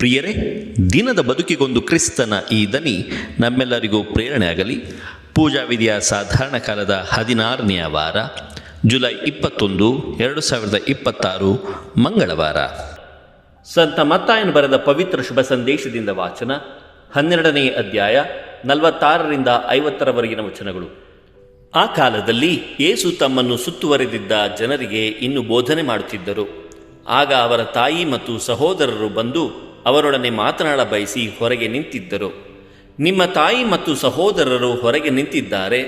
ಪ್ರಿಯರೇ, ದಿನದ ಬದುಕಿಗೊಂದು ಕ್ರಿಸ್ತನ ಈ ದನಿ ನಮ್ಮೆಲ್ಲರಿಗೂ ಪ್ರೇರಣೆಯಾಗಲಿ. ಪೂಜಾ ವಿಧಿಯ ಸಾಧಾರಣ ಕಾಲದ 16ನೆಯ ವಾರ, ಜುಲೈ 21, 2026 ಮಂಗಳವಾರ. ಸಂತ ಮತ್ತಾಯನು ಬರೆದ ಪವಿತ್ರ ಶುಭ ಸಂದೇಶದಿಂದ ವಾಚನ. 12ನೇ ಅಧ್ಯಾಯ 46ರಿಂದ 50ರವರೆಗಿನ ವಚನಗಳು. ಆ ಕಾಲದಲ್ಲಿ ಯೇಸು ತಮ್ಮನ್ನು ಸುತ್ತುವರೆದಿದ್ದ ಜನರಿಗೆ ಇನ್ನೂ ಬೋಧನೆ ಮಾಡುತ್ತಿದ್ದರು. ಆಗ ಅವರ ತಾಯಿ ಮತ್ತು ಸಹೋದರರು ಬಂದು ಅವರೊಡನೆ ಮಾತನಾಡ ಬಯಸಿ ಹೊರಗೆ ನಿಂತಿದ್ದರು. ನಿಮ್ಮ ತಾಯಿ ಮತ್ತು ಸಹೋದರರು ಹೊರಗೆ ನಿಂತಿದ್ದಾರೆ,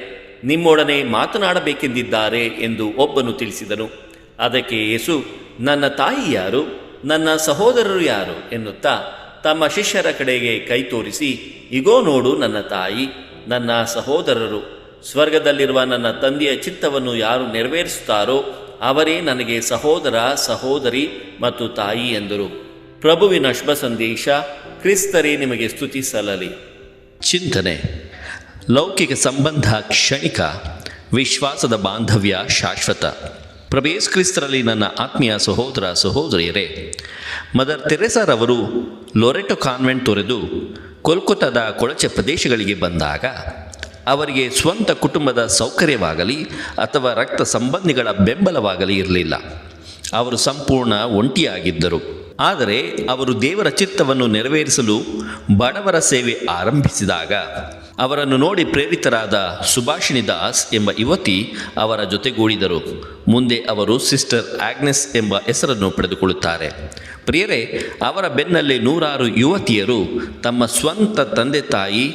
ನಿಮ್ಮೊಡನೆ ಮಾತನಾಡಬೇಕೆಂದಿದ್ದಾರೆ ಎಂದು ಒಬ್ಬನು ತಿಳಿಸಿದನು. ಅದಕ್ಕೆ ಯೇಸು, ನನ್ನ ತಾಯಿ ಯಾರು, ನನ್ನ ಸಹೋದರರು ಯಾರು ಎನ್ನುತ್ತಾ ತಮ್ಮ ಶಿಷ್ಯರ ಕಡೆಗೆ ಕೈ ತೋರಿಸಿ, ಇಗೋ ನೋಡು ನನ್ನ ತಾಯಿ, ನನ್ನ ಸಹೋದರರು. ಸ್ವರ್ಗದಲ್ಲಿರುವ ನನ್ನ ತಂದೆಯ ಚಿತ್ತವನ್ನು ಯಾರು ನೆರವೇರಿಸುತ್ತಾರೋ ಅವರೇ ನನಗೆ ಸಹೋದರ, ಸಹೋದರಿ ಮತ್ತು ತಾಯಿ ಎಂದರು. ಪ್ರಭುವಿನ ಶುಭ ಸಂದೇಶ. ಕ್ರಿಸ್ತರೇ ನಿಮಗೆ ಸ್ತುತಿ ಸಲ್ಲಲಿ. ಚಿಂತನೆ. ಲೌಕಿಕ ಸಂಬಂಧ ಕ್ಷಣಿಕ, ವಿಶ್ವಾಸದ ಬಾಂಧವ್ಯ ಶಾಶ್ವತ. ಪ್ರಭು ಯೇಸು ಕ್ರಿಸ್ತರಲ್ಲಿ ನನ್ನ ಆತ್ಮೀಯ ಸಹೋದರ ಸಹೋದರಿಯರೇ, ಮದರ್ ತೆರೆಸಾರವರು ಲೊರೆಟೊ ಕಾನ್ವೆಂಟ್ ತೊರೆದು ಕೋಲ್ಕತ್ತಾದ ಕೊಳಚೆ ಪ್ರದೇಶಗಳಿಗೆ ಬಂದಾಗ ಅವರಿಗೆ ಸ್ವಂತ ಕುಟುಂಬದ ಸೌಕರ್ಯವಾಗಲಿ ಅಥವಾ ರಕ್ತ ಸಂಬಂಧಿಗಳ ಬೆಂಬಲವಾಗಲಿ ಇರಲಿಲ್ಲ. ಅವರು ಸಂಪೂರ್ಣ ಒಂಟಿಯಾಗಿದ್ದರು. ಆದರೆ ಅವರು ದೇವರ ಚಿತ್ತವನ್ನು ನೆರವೇರಿಸಲು ಬಡವರ ಸೇವೆ ಆರಂಭಿಸಿದಾಗ ಅವರನ್ನು ನೋಡಿ ಪ್ರೇರಿತರಾದ ಸುಭಾಷಿಣಿ ದಾಸ್ ಎಂಬ ಯುವತಿ ಅವರ ಜೊತೆಗೂಡಿದರು. ಮುಂದೆ ಅವರು ಸಿಸ್ಟರ್ ಆಗ್ನೆಸ್ ಎಂಬ ಹೆಸರನ್ನು ಪಡೆದುಕೊಳ್ಳುತ್ತಾರೆ. ಪ್ರಿಯರೇ, ಅವರ ಬೆನ್ನಲ್ಲೇ ನೂರಾರು ಯುವತಿಯರು ತಮ್ಮ ಸ್ವಂತ ತಂದೆ ತಾಯಿ,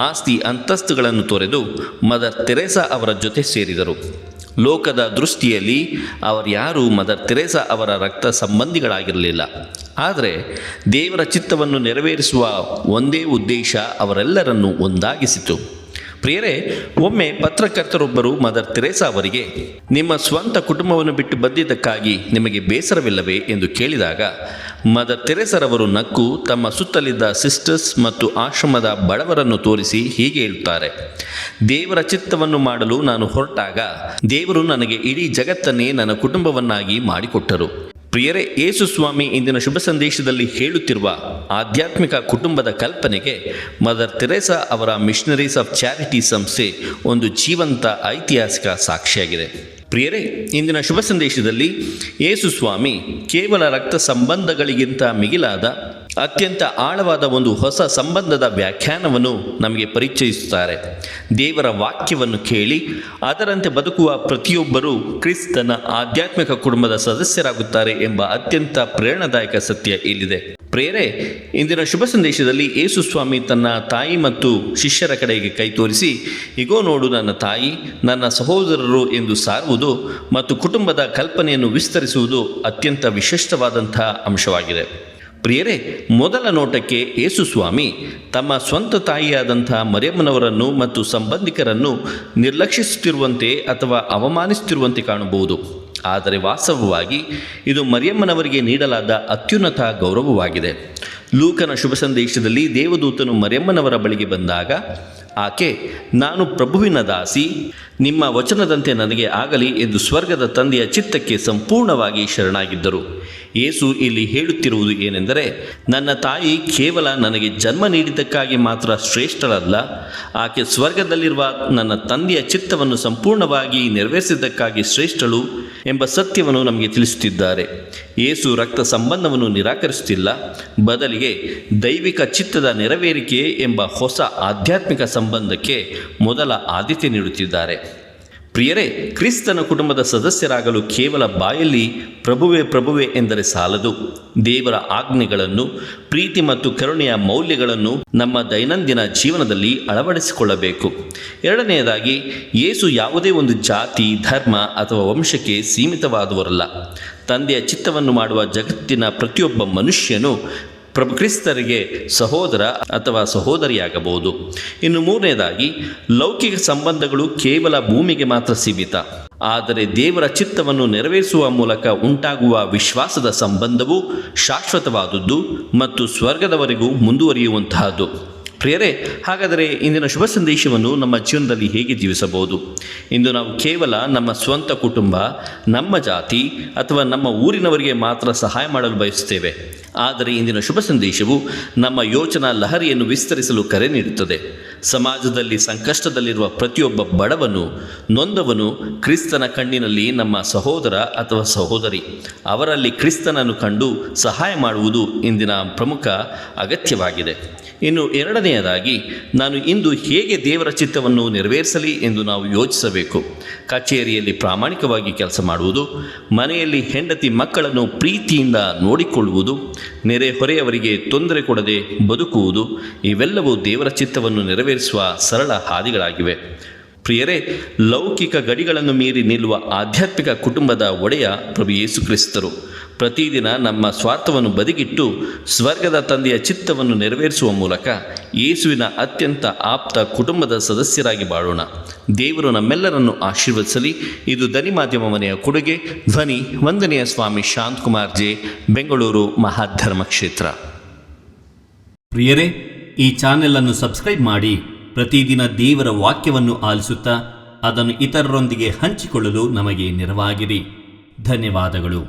ಆಸ್ತಿ ಅಂತಸ್ತುಗಳನ್ನು ತೊರೆದು ಮದರ್ ತೆರೇಸಾ ಅವರ ಜೊತೆ ಸೇರಿದರು. ಲೋಕದ ದೃಷ್ಟಿಯಲ್ಲಿ ಅವರ್ಯಾರೂ ಮದರ್ ತೆರೇಸಾ ಅವರ ರಕ್ತ ಸಂಬಂಧಿಗಳಾಗಿರಲಿಲ್ಲ. ಆದರೆ ದೇವರ ಚಿತ್ತವನ್ನು ನೆರವೇರಿಸುವ ಒಂದೇ ಉದ್ದೇಶ ಅವರೆಲ್ಲರನ್ನೂ ಒಂದಾಗಿಸಿತು. ಪ್ರಿಯರೇ, ಒಮ್ಮೆ ಪತ್ರಕರ್ತರೊಬ್ಬರು ಮದರ್ ತೆರೇಸಾ ಅವರಿಗೆ, ನಿಮ್ಮ ಸ್ವಂತ ಕುಟುಂಬವನ್ನು ಬಿಟ್ಟು ಬಂದಿದ್ದಕ್ಕಾಗಿ ನಿಮಗೆ ಬೇಸರವಿಲ್ಲವೇ ಎಂದು ಕೇಳಿದಾಗ ಮದರ್ ತೆರೇಸರವರು ನಕ್ಕು ತಮ್ಮ ಸುತ್ತಲಿದ್ದ ಸಿಸ್ಟರ್ಸ್ ಮತ್ತು ಆಶ್ರಮದ ಬಡವರನ್ನು ತೋರಿಸಿ ಹೀಗೆ ಹೇಳುತ್ತಾರೆ, ದೇವರ ಚಿತ್ತವನ್ನು ಮಾಡಲು ನಾನು ಹೊರಟಾಗ ದೇವರು ನನಗೆ ಇಡೀ ಜಗತ್ತನ್ನೇ ನನ್ನ ಕುಟುಂಬವನ್ನಾಗಿ ಮಾಡಿಕೊಟ್ಟರು. ಪ್ರಿಯರೇ, ಯೇಸು ಸ್ವಾಮಿ ಇಂದಿನ ಶುಭ ಸಂದೇಶದಲ್ಲಿ ಹೇಳುತ್ತಿರುವ ಆಧ್ಯಾತ್ಮಿಕ ಕುಟುಂಬದ ಕಲ್ಪನೆಗೆ ಮದರ್ ತೆರೇಸಾ ಅವರ ಮಿಷನರೀಸ್ ಆಫ್ ಚಾರಿಟಿ ಸಂಸ್ಥೆ ಒಂದು ಜೀವಂತ ಐತಿಹಾಸಿಕ ಸಾಕ್ಷಿಯಾಗಿದೆ. ಪ್ರಿಯರೇ, ಇಂದಿನ ಶುಭ ಸಂದೇಶದಲ್ಲಿ ಯೇಸು ಸ್ವಾಮಿ ಕೇವಲ ರಕ್ತ ಸಂಬಂಧಗಳಿಗಿಂತ ಮಿಗಿಲಾದ ಅತ್ಯಂತ ಆಳವಾದ ಒಂದು ಹೊಸ ಸಂಬಂಧದ ವ್ಯಾಖ್ಯಾನವನ್ನು ನಮಗೆ ಪರಿಚಯಿಸುತ್ತಾರೆ. ದೇವರ ವಾಕ್ಯವನ್ನು ಕೇಳಿ ಅದರಂತೆ ಬದುಕುವ ಪ್ರತಿಯೊಬ್ಬರೂ ಕ್ರಿಸ್ತನ ಆಧ್ಯಾತ್ಮಿಕ ಕುಟುಂಬದ ಸದಸ್ಯರಾಗುತ್ತಾರೆ ಎಂಬ ಅತ್ಯಂತ ಪ್ರೇರಣಾದಾಯಕ ಸತ್ಯ ಇಲ್ಲಿದೆ. ಪ್ರಿಯರೇ, ಇಂದಿನ ಶುಭ ಸಂದೇಶದಲ್ಲಿ ಯೇಸು ಸ್ವಾಮಿ ತನ್ನ ತಾಯಿ ಮತ್ತು ಶಿಷ್ಯರ ಕಡೆಗೆ ಕೈ ತೋರಿಸಿ, ಇಗೋ ನೋಡು ನನ್ನ ತಾಯಿ, ನನ್ನ ಸಹೋದರರು ಎಂದು ಸಾರುವುದು ಮತ್ತು ಕುಟುಂಬದ ಕಲ್ಪನೆಯನ್ನು ವಿಸ್ತರಿಸುವುದು ಅತ್ಯಂತ ವಿಶಿಷ್ಟವಾದಂಥ ಅಂಶವಾಗಿದೆ. ಪ್ರಿಯರೇ, ಮೊದಲ ನೋಟಕ್ಕೆ ಯೇಸು ಸ್ವಾಮಿ ತಮ್ಮ ಸ್ವಂತ ತಾಯಿಯಾದಂಥ ಮರಿಯಮ್ಮನವರನ್ನು ಮತ್ತು ಸಂಬಂಧಿಕರನ್ನು ನಿರ್ಲಕ್ಷಿಸುತ್ತಿರುವಂತೆ ಅಥವಾ ಅವಮಾನಿಸುತ್ತಿರುವಂತೆ ಕಾಣಬಹುದು. ಆದರೆ ವಾಸ್ತವವಾಗಿ ಇದು ಮರಿಯಮ್ಮನವರಿಗೆ ನೀಡಲಾದ ಅತ್ಯುನ್ನತ ಗೌರವವಾಗಿದೆ. ಲೂಕನ ಶುಭ ಸಂದೇಶದಲ್ಲಿ ದೇವದೂತನು ಮರಿಯಮ್ಮನವರ ಬಳಿಗೆ ಬಂದಾಗ ಆಕೆ, ನಾನು ಪ್ರಭುವಿನ ದಾಸಿ, ನಿಮ್ಮ ವಚನದಂತೆ ನನಗೆ ಆಗಲಿ ಎಂದು ಸ್ವರ್ಗದ ತಂದೆಯ ಚಿತ್ತಕ್ಕೆ ಸಂಪೂರ್ಣವಾಗಿ ಶರಣಾಗಿದ್ದರು. ಯೇಸು ಇಲ್ಲಿ ಹೇಳುತ್ತಿರುವುದು ಏನೆಂದರೆ, ನನ್ನ ತಾಯಿ ಕೇವಲ ನನಗೆ ಜನ್ಮ ನೀಡಿದ್ದಕ್ಕಾಗಿ ಮಾತ್ರ ಶ್ರೇಷ್ಠಳಲ್ಲ, ಆಕೆ ಸ್ವರ್ಗದಲ್ಲಿರುವ ನನ್ನ ತಂದೆಯ ಚಿತ್ತವನ್ನು ಸಂಪೂರ್ಣವಾಗಿ ನೆರವೇರಿಸಿದ್ದಕ್ಕಾಗಿ ಶ್ರೇಷ್ಠಳು ಎಂಬ ಸತ್ಯವನ್ನು ನಮಗೆ ತಿಳಿಸುತ್ತಿದ್ದಾರೆ. ಯೇಸು ರಕ್ತ ಸಂಬಂಧವನ್ನು ನಿರಾಕರಿಸುತ್ತಿಲ್ಲ, ಬದಲಿಗೆ ದೈವಿಕ ಚಿತ್ತದ ನೆರವೇರಿಕೆ ಎಂಬ ಹೊಸ ಆಧ್ಯಾತ್ಮಿಕ ಸಂಬಂಧಕ್ಕೆ ಮೊದಲ ಆದ್ಯತೆ ನೀಡುತ್ತಿದ್ದಾರೆ. ಪ್ರಿಯರೇ, ಕ್ರಿಸ್ತನ ಕುಟುಂಬದ ಸದಸ್ಯರಾಗಲು ಕೇವಲ ಬಾಯಲ್ಲಿ ಪ್ರಭುವೇ ಪ್ರಭುವೇ ಎಂದರೆ ಸಾಲದು. ದೇವರ ಆಜ್ಞೆಗಳನ್ನು, ಪ್ರೀತಿ ಮತ್ತು ಕರುಣೆಯ ಮೌಲ್ಯಗಳನ್ನು ನಮ್ಮ ದೈನಂದಿನ ಜೀವನದಲ್ಲಿ ಅಳವಡಿಸಿಕೊಳ್ಳಬೇಕು. ಎರಡನೆಯದಾಗಿ, ಯೇಸು ಯಾವುದೇ ಒಂದು ಜಾತಿ, ಧರ್ಮ ಅಥವಾ ವಂಶಕ್ಕೆ ಸೀಮಿತವಾದವರಲ್ಲ. ತಂದೆಯ ಚಿತ್ತವನ್ನು ಮಾಡುವ ಜಗತ್ತಿನ ಪ್ರತಿಯೊಬ್ಬ ಮನುಷ್ಯನು ಪ್ರಭು ಕ್ರಿಸ್ತರಿಗೆ ಸಹೋದರ ಅಥವಾ ಸಹೋದರಿಯಾಗಬಹುದು. ಇನ್ನು ಮೂರನೇದಾಗಿ, ಲೌಕಿಕ ಸಂಬಂಧಗಳು ಕೇವಲ ಭೂಮಿಗೆ ಮಾತ್ರ ಸೀಮಿತ. ಆದರೆ ದೇವರ ಚಿತ್ತವನ್ನು ನೆರವೇರಿಸುವ ಮೂಲಕ ಉಂಟಾಗುವ ವಿಶ್ವಾಸದ ಸಂಬಂಧವು ಶಾಶ್ವತವಾದುದು ಮತ್ತು ಸ್ವರ್ಗದವರೆಗೂ ಮುಂದುವರಿಯುವಂತಹದ್ದು. ಪ್ರಿಯರೇ, ಹಾಗಾದರೆ ಇಂದಿನ ಶುಭ ಸಂದೇಶವನ್ನು ನಮ್ಮ ಜೀವನದಲ್ಲಿ ಹೇಗೆ ಜೀವಿಸಬಹುದು? ಇಂದು ನಾವು ಕೇವಲ ನಮ್ಮ ಸ್ವಂತ ಕುಟುಂಬ, ನಮ್ಮ ಜಾತಿ ಅಥವಾ ನಮ್ಮ ಊರಿನವರಿಗೆ ಮಾತ್ರ ಸಹಾಯ ಮಾಡಲು ಬಯಸುತ್ತೇವೆ. ಆದರೆ ಇಂದಿನ ಶುಭ ಸಂದೇಶವು ನಮ್ಮ ಯೋಚನಾ ಲಹರಿಯನ್ನು ವಿಸ್ತರಿಸಲು ಕರೆ ನೀಡುತ್ತದೆ. ಸಮಾಜದಲ್ಲಿ ಸಂಕಷ್ಟದಲ್ಲಿರುವ ಪ್ರತಿಯೊಬ್ಬ ಬಡವನು, ನೊಂದವನು ಕ್ರಿಸ್ತನ ಕಣ್ಣಿನಲ್ಲಿ ನಮ್ಮ ಸಹೋದರ ಅಥವಾ ಸಹೋದರಿ. ಅವರಲ್ಲಿ ಕ್ರಿಸ್ತನನ್ನು ಕಂಡು ಸಹಾಯ ಮಾಡುವುದು ಇಂದಿನ ಪ್ರಮುಖ ಅಗತ್ಯವಾಗಿದೆ. ಇನ್ನು ಎರಡನೆಯದಾಗಿ, ನಾನು ಇಂದು ಹೇಗೆ ದೇವರ ಚಿತ್ತವನ್ನು ನೆರವೇರಿಸಲಿ ಎಂದು ನಾವು ಯೋಚಿಸಬೇಕು. ಕಚೇರಿಯಲ್ಲಿ ಪ್ರಾಮಾಣಿಕವಾಗಿ ಕೆಲಸ ಮಾಡುವುದು, ಮನೆಯಲ್ಲಿ ಹೆಂಡತಿ ಮಕ್ಕಳನ್ನು ಪ್ರೀತಿಯಿಂದ ನೋಡಿಕೊಳ್ಳುವುದು, ನೆರೆಹೊರೆಯವರಿಗೆ ತೊಂದರೆ ಕೊಡದೆ ಬದುಕುವುದು, ಇವೆಲ್ಲವೂ ದೇವರ ಚಿತ್ತವನ್ನು ನೆರವೇರಿಸುವ ಸರಳ ಹಾದಿಗಳಾಗಿವೆ. ಪ್ರಿಯರೇ, ಲೌಕಿಕ ಗಡಿಗಳನ್ನು ಮೀರಿ ನಿಲ್ಲುವ ಆಧ್ಯಾತ್ಮಿಕ ಕುಟುಂಬದ ಒಡೆಯ ಪ್ರಭು ಯೇಸು ಕ್ರಿಸ್ತರು. ಪ್ರತಿದಿನ ನಮ್ಮ ಸ್ವಾರ್ಥವನ್ನು ಬದಿಗಿಟ್ಟು ಸ್ವರ್ಗದ ತಂದೆಯ ಚಿತ್ತವನ್ನು ನೆರವೇರಿಸುವ ಮೂಲಕ ಯೇಸುವಿನ ಅತ್ಯಂತ ಆಪ್ತ ಕುಟುಂಬದ ಸದಸ್ಯರಾಗಿ ಬಾಳೋಣ. ದೇವರು ನಮ್ಮೆಲ್ಲರನ್ನು ಆಶೀರ್ವದಿಸಲಿ. ಇದು ಧ್ವನಿ ಮಾಧ್ಯಮ ಮನೆಯ ಕೊಡುಗೆ. ಧ್ವನಿ ವಂದನೆಯ ಸ್ವಾಮಿ ಶಾಂತಕುಮಾರ್ ಜೆ, ಬೆಂಗಳೂರು ಮಹಾಧರ್ಮ ಕ್ಷೇತ್ರ. ಪ್ರಿಯರೇ, ಈ ಚಾನೆಲ್ ಅನ್ನು ಸಬ್ಸ್ಕ್ರೈಬ್ ಮಾಡಿ ಪ್ರತಿದಿನ ದೇವರ ವಾಕ್ಯವನ್ನು ಆಲಿಸುತ್ತಾ ಅದನ್ನು ಇತರರೊಂದಿಗೆ ಹಂಚಿಕೊಳ್ಳಲು ನಮಗೆ ನೆರವಾಗಿರಿ. ಧನ್ಯವಾದಗಳು.